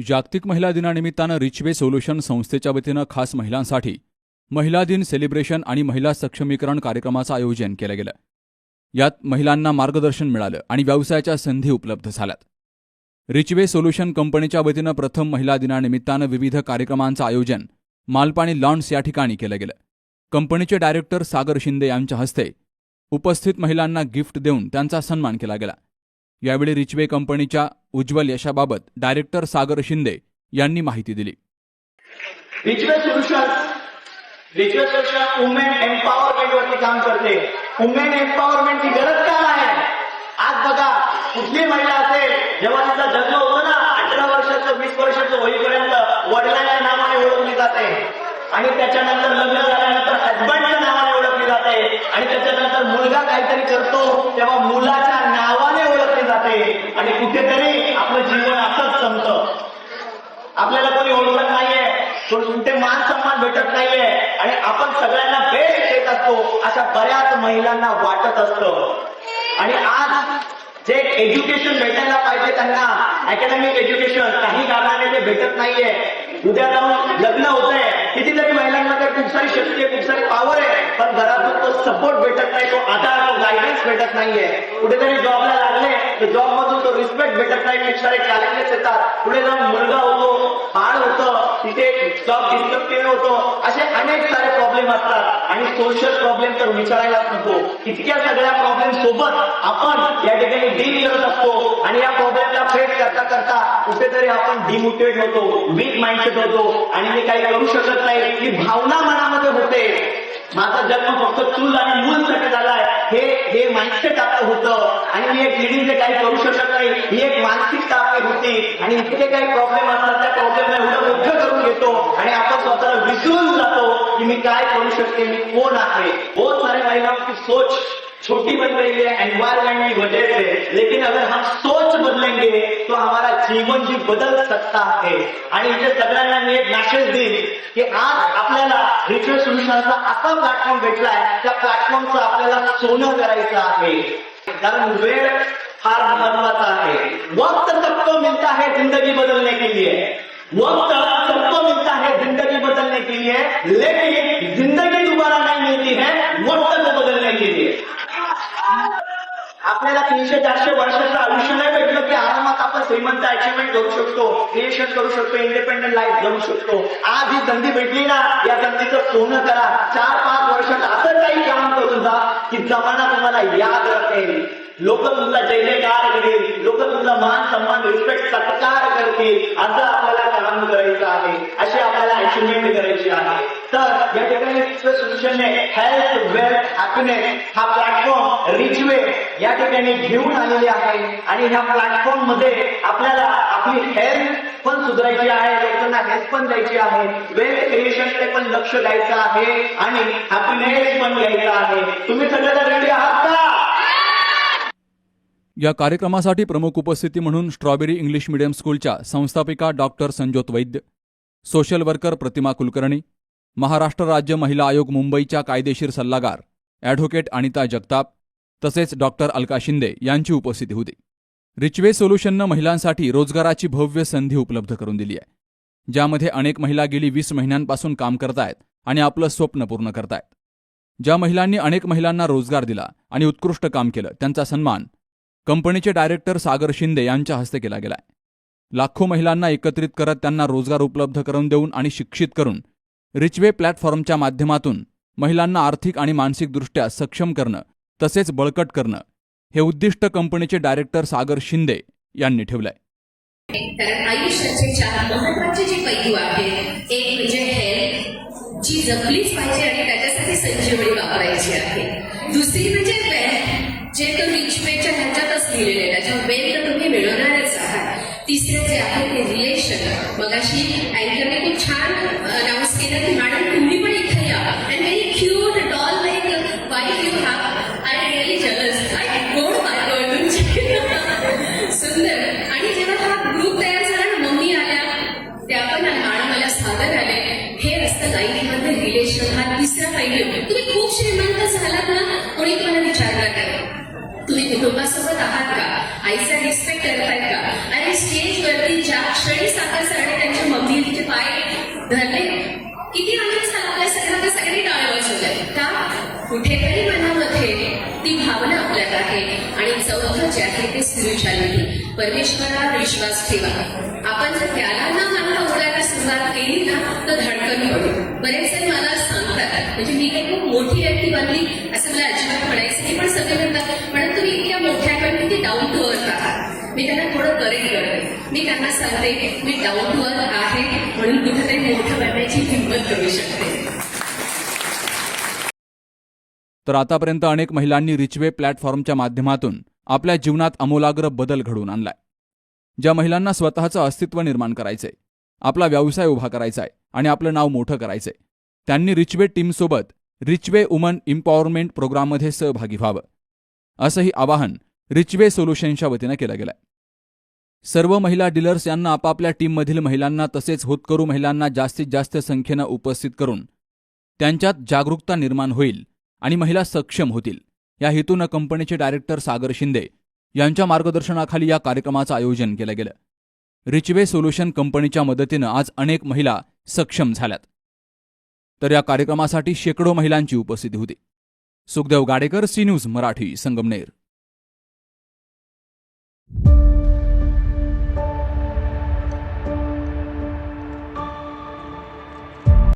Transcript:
जागतिक महिला दिनानिमित्तानं रिचवे सोल्युशन संस्थेच्या वतीनं खास महिलांसाठी महिला दिन सेलिब्रेशन आणि महिला सक्षमीकरण कार्यक्रमाचं आयोजन केलं गेलं. यात महिलांना मार्गदर्शन मिळालं आणि व्यवसायाच्या संधी उपलब्ध झाल्यात. रिचवे सोल्युशन कंपनीच्या वतीनं प्रथम महिला दिनानिमित्तानं विविध कार्यक्रमांचं आयोजन मालपाणी लॉन्स या ठिकाणी केलं गेलं. कंपनीचे डायरेक्टर सागर शिंदे यांच्या हस्ते उपस्थित महिलांना गिफ्ट देऊन त्यांचा सन्मान केला गेला. यावेळी रिचवे कंपनीच्या उज्ज्वल यशाबाबत डायरेक्टर सागर शिंदे यांनी माहिती दिली. रिचवे सोल्युशन वुमेन एम्पॉवरमेंट वरती काम करते. वुमेन एम्पॉवरमेंटची गरज काय आहे? आज बघा, कुठली महिला असेल जेव्हा तिचा जन्म होतो ना, 18 वर्षाचं 20 वर्षाचं होईपर्यंत वडिलांच्या नावाने ओळखली जाते आणि त्याच्यानंतर लग्न झाल्यानंतर हजबंडच्या नावाने ओळखली जाते आणि त्याच्यानंतर मुलगा काहीतरी करतो तेव्हा मुलाच्या नावाने ओळखली जाते आणि कुठेतरी आपलं जीवन असंच संपतं. आपल्याला कोणी ओळखत नाहीये, कुठे मान सन्मान भेटत नाहीये आणि आपण सगळ्यांना भेट देत असतो अशा बऱ्याच महिलांना वाटत असतं. आणि आज जे एज्युकेशन भेटायला पाहिजे त्यांना, अकॅडमिक एज्युकेशन, काही कारणाने ते भेटत नाहीये. उद्या जाऊन लग्न होतंय, कितीतरी महिलांमध्ये खूप सारी शक्ती आहे, खूप सारी पॉवर आहे, पण घरातून तो सपोर्ट भेटत नाही, तो आधार, तो गायडन्स भेटत नाहीये. कुठेतरी जॉबला लागले तर जॉब मधून तो रिस्पेक्ट भेटत नाही, खूप सारे चॅलेंजेस येतात. पुढे जाऊन मुलगा होतो, बाळ होतं, तिथे जॉब डिस्कंटिन्यू होतो, असे अनेक सारे प्रॉब्लेम असतात. आणि सोशल प्रॉब्लेम तर विचारायलाच नको. इतक्या सगळ्या प्रॉब्लेम सोबत आपण या ठिकाणी डील करत असतो आणि या प्रॉब्लेमला फेस करता करता कुठेतरी आपण डिमोटिवेट होतो, वीक माइंडसेट होतो आणि मी काही करू शकत नाही ही भावना मनामध्ये होते. माझा जन्म फक्त चूल आणि मूलसाठी झालाय हे माइंडसेट आपलं होतं आणि मी एक लिडिंगचे काही करू शकत नाही ही एक मानसिकता आपली होती. आणि इतके काही प्रॉब्लेम असतात, त्या प्रॉब्लेमला एवढं मोठं करून घेतो आणि आपण स्वतःला विसरून जातो की मी काय करू शकते, मी कोण आहे. बहुत सारे महिलाओं की सोच छोटी बन रही है एनवायरमेंट की वजह से, लेकिन अगर हम सोच बदलेंगे तो हमारा जीवन भी बदल सकता है. आणि इथे सगळ्यांना मी एक मेसेज देईन की आज आपल्याला रिचवे सोल्युशनचा असा प्लॅटफॉर्म भेटलाय, त्या प्लॅटफॉर्मचं आपल्याला सोनं करायचं आहे. कारण वेळ फार महत्वाचा आहे. वक्त सबको मिलता है जिंदगी बदलने के लिए, वक्त सबको मिलता है जिंदगी बदलने के लिए, लेकिन जिंदगी दोबारा नहीं मिलती है वक्त को बदलने के लिए. आपल्याला 300-400 वर्षाचं आयुष्य नाही भेटलं की आरामात आपण श्रीमंत अचिव्हमेंट करू शकतो, क्रिएशन करू शकतो, इंडिपेंडंट लाईफ जगू शकतो. आज ही संधी भेटली ना, या संधीचं सोनं करा. 4-5 वर्षात असं काही काम करून जा की जमाना तुम्हाला याद राखेल. लोक तुमचा जयजयकार करील, लोक तुमचा मान सन्मान रिस्पेक्ट सत्कार करतील. असं आपल्याला काम करायचं आहे, अशी आपल्याला अचिव्हमेंट करायची आहे. तर या ठिकाणी रिचवे सोल्युशनने हेल्थ, वेल्थ, हॅपीनेस हा प्लॅटफॉर्म रिचवे या ठिकाणी घेऊन आलेले आहे आणि ह्या प्लॅटफॉर्म मध्ये आपल्याला आपली हेल्थ पण सुधारायची आहे, लोकांना हेल्थ पण द्यायची आहे, वेल्थ क्रिएशनकडे पण लक्ष द्यायचं आहे आणि हॅपीनेस पण द्यायचा आहे. तुम्ही सगळेजण रेडी आहात का? या कार्यक्रमासाठी प्रमुख उपस्थिती म्हणून स्ट्रॉबेरी इंग्लिश मीडियम स्कूलच्या संस्थापिका डॉक्टर संजोत वैद्य, सोशल वर्कर प्रतिमा कुलकर्णी, महाराष्ट्र राज्य महिला आयोग मुंबईच्या कायदेशीर सल्लागार ॲडव्होकेट अनिता जगताप तसेच डॉक्टर अलका शिंदे यांची उपस्थिती होती. रिचवे सोल्युशननं महिलांसाठी रोजगाराची भव्य संधी उपलब्ध करून दिली आहे, ज्यामध्ये अनेक महिला गेली 20 महिन्यांपासून काम करतायत आणि आपलं स्वप्न पूर्ण करतायत. ज्या महिलांनी अनेक महिलांना रोजगार दिला आणि उत्कृष्ट काम केलं, त्यांचा सन्मान कंपनीचे डायरेक्टर सागर शिंदे यांच्या हस्ते केला गेलाय. लाखो महिलांना एकत्रित करत त्यांना रोजगार उपलब्ध करून देऊन आणि शिक्षित करून रिचवे प्लॅटफॉर्मच्या माध्यमातून महिलांना आर्थिक आणि मानसिकदृष्ट्या सक्षम करणं तसेच बळकट करणं हे उद्दिष्ट कंपनीचे डायरेक्टर सागर शिंदे यांनी ठेवलंय. कारण आयुष्याचे 4 महत्त्वाचे जे पैलू आहेत, एक म्हणजे हेल्थ जी जपलीच पाहिजे आणि त्याच्यासाठी संजीवनी वापरायची आहे. दुसरी म्हणजे वेल्थ, जे तो रिचवेच्या ह्याच्यातच लिहिलेले आहे, त्याच्यावर वेल्थ तुम्ही मिळवणारच आहात. तिसरं जे आहे ते रिलेशन. मगाशी अँकरने खूप छान अनाऊन्स केलं की मॅडम तुम्ही पण इथे या, and very cute doll like wife you have. I really jealous, I गोड बाय तुमची सुंदर. आणि जेव्हा हा ग्रुप तयार झाला ना, मम्मी आल्या, त्या पण आणि मला सागर आले. हे असतं लाईफमध्ये रिलेशन, हा तिसरा पैलू. तुम्ही खूप श्रीमंत झालात ना, कोणी तुम्हाला विचारलं काय, तुम्ही कुटुंबासोबत आहात का, आईचा रिस्पेक्ट करतायत का. आणि स्टेजवरती ज्या क्षणी साखर सरणे त्यांच्या मम्मी तिचे पाय धरले. किती आनंद झाला आपल्या सगळ्यांना, सगळ्यांनी टाळे वाजवले. का? कुठेतरी मनामध्ये ती भावना आपल्यात आहे. आणि चौथं जे आहे ते स्पिरिच्युअलिटी, परमेश्वरावर विश्वास ठेवा. आपण जर त्याला न मानता उडायला सुरुवात केली ना तर धडकन पडू. बरेच जण मला सांगतात, म्हणजे मी काही खूप मोठी व्यक्ती बनली असं मला अजिबात म्हणायचं नाही, पण सगळे म्हणतात म्हणून तुम्ही इतक्या मोठ्या पण किती डाऊन टू अर्थ आहात. मी त्यांना थोडं करेक्ट करते. मी त्यांना सांगते मी डाऊन टू अर्थ आहे म्हणून कुठेतरी मोठं बनण्याची हिंमत करू शकते. तर आतापर्यंत अनेक महिलांनी रिचवे प्लॅटफॉर्मच्या माध्यमातून आपल्या जीवनात आमूलाग्र बदल घडवून आणलाय. ज्या महिलांना स्वतःचं अस्तित्व निर्माण करायचंय, आपला व्यवसाय उभा करायचाय आणि आपलं नाव मोठं करायचंय, त्यांनी रिचवे टीमसोबत रिचवे वुमन एम्पॉवरमेंट प्रोग्राममध्ये सहभागी व्हावं, असंही आवाहन रिचवे सोल्युशन्सच्या वतीनं केलं गेलंय. सर्व महिला डीलर्स यांना आपापल्या टीममधील महिलांना तसेच होतकरू महिलांना जास्तीत जास्त संख्येनं उपस्थित करून त्यांच्यात जागरूकता निर्माण होईल आणि महिला सक्षम होतील, या हेतूनं कंपनीचे डायरेक्टर सागर शिंदे यांच्या मार्गदर्शनाखाली या कार्यक्रमाचं आयोजन केलं गेलं. रिचवे सोल्युशन कंपनीच्या मदतीनं आज अनेक महिला सक्षम झाल्यात. तर या कार्यक्रमासाठी शेकडो महिलांची उपस्थिती होती. Sukhdev Gadekar, C news Marathi, Sangamner.